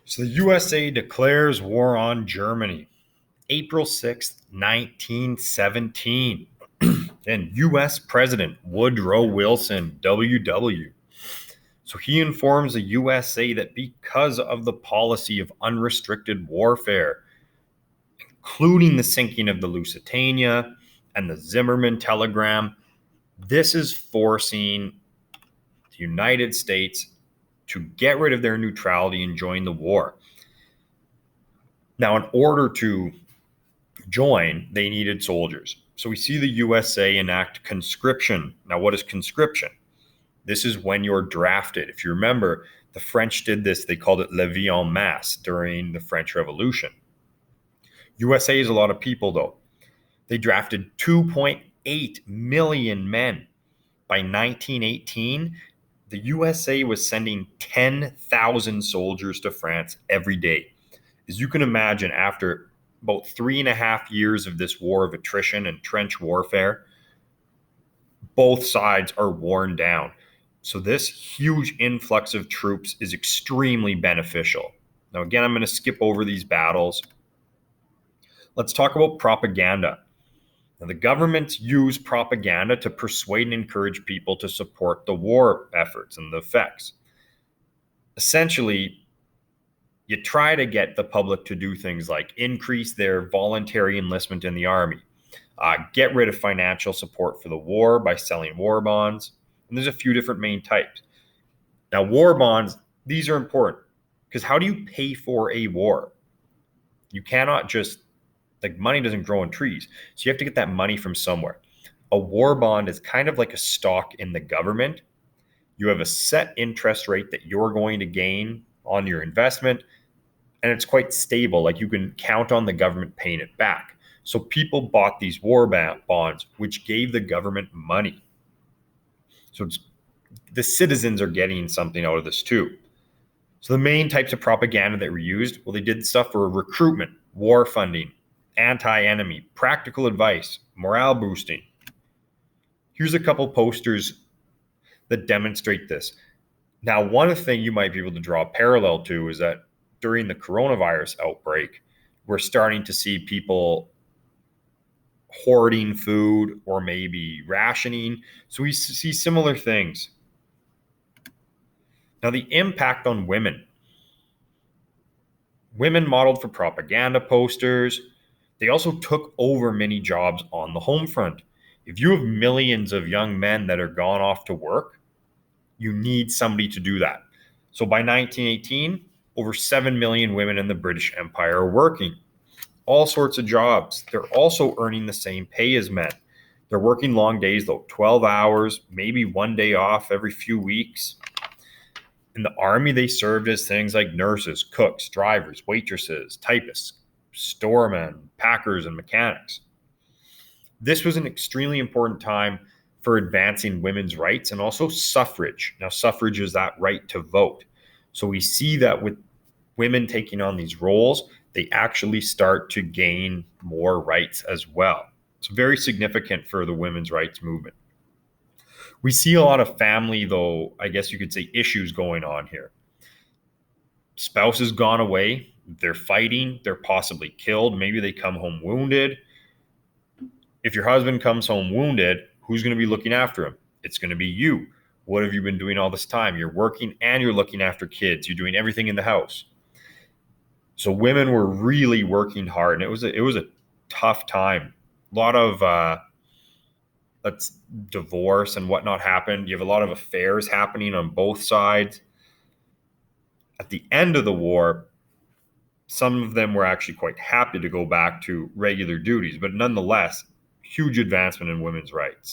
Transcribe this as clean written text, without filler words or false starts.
So the USA declares war on Germany, April 6th, 1917. Then US President Woodrow Wilson, WW. So he informs the USA that because of the policy of unrestricted warfare, including the sinking of the Lusitania and the Zimmerman telegram, this is forcing the United States to get rid of their neutrality and join the war. Now, in order to join, they needed soldiers. So we see the USA enact conscription. Now, what is conscription? This is when you're drafted. If you remember, the French did this. They called it levée en masse during the French Revolution. USA is a lot of people, though. They drafted 2.8 million men. By 1918, the USA was sending 10,000 soldiers to France every day. As you can imagine, after about 3.5 years of this war of attrition and trench warfare, both sides are worn down. So this huge influx of troops is extremely beneficial. Now, again, I'm going to skip over these battles. Let's talk about propaganda. Now, the governments use propaganda to persuade and encourage people to support the war efforts and the effects. Essentially, you try to get the public to do things like increase their voluntary enlistment in the army, get rid of financial support for the war by selling war bonds. And there's a few different main types. Now, war bonds, these are important because how do you pay for a war? You cannot just, like, money doesn't grow on trees. So you have to get that money from somewhere. A war bond is kind of like a stock in the government. You have a set interest rate that you're going to gain on your investment, and it's quite stable. Like, you can count on the government paying it back. So people bought these war bonds, which gave the government money. So the citizens are getting something out of this too. So the main types of propaganda that were used, well, they did stuff for recruitment, war funding, anti-enemy, practical advice, morale boosting. Here's a couple posters that demonstrate this. Now, one thing you might be able to draw a parallel to is that during the coronavirus outbreak, we're starting to see people hoarding food or maybe rationing. So we see similar things. Now, the impact on women. Women modeled for propaganda posters. They also took over many jobs on the home front. If you have millions of young men that are gone off to work, you need somebody to do that. So by 1918, over 7 million women in the British Empire are working. All sorts of jobs. They're also earning the same pay as men. They're working long days, though, 12 hours, maybe one day off every few weeks. In the army, they served as things like nurses, cooks, drivers, waitresses, typists, storemen, packers, and mechanics. This was an extremely important time for advancing women's rights and also suffrage. Now, suffrage is that right to vote. So we see that with women taking on these roles, they actually start to gain more rights as well. It's very significant for the women's rights movement. We see a lot of family, though, I guess you could say, issues going on here. Spouse has gone away, they're fighting, they're possibly killed, maybe they come home wounded. If your husband comes home wounded, who's going to be looking after him? It's going to be you. What have you been doing all this time? You're working and you're looking after kids. You're doing everything in the house. So women were really working hard, and it was a tough time. A lot of divorce and whatnot happened. You have a lot of affairs happening on both sides. At the end of the war, some of them were actually quite happy to go back to regular duties, but nonetheless, huge advancement in women's rights.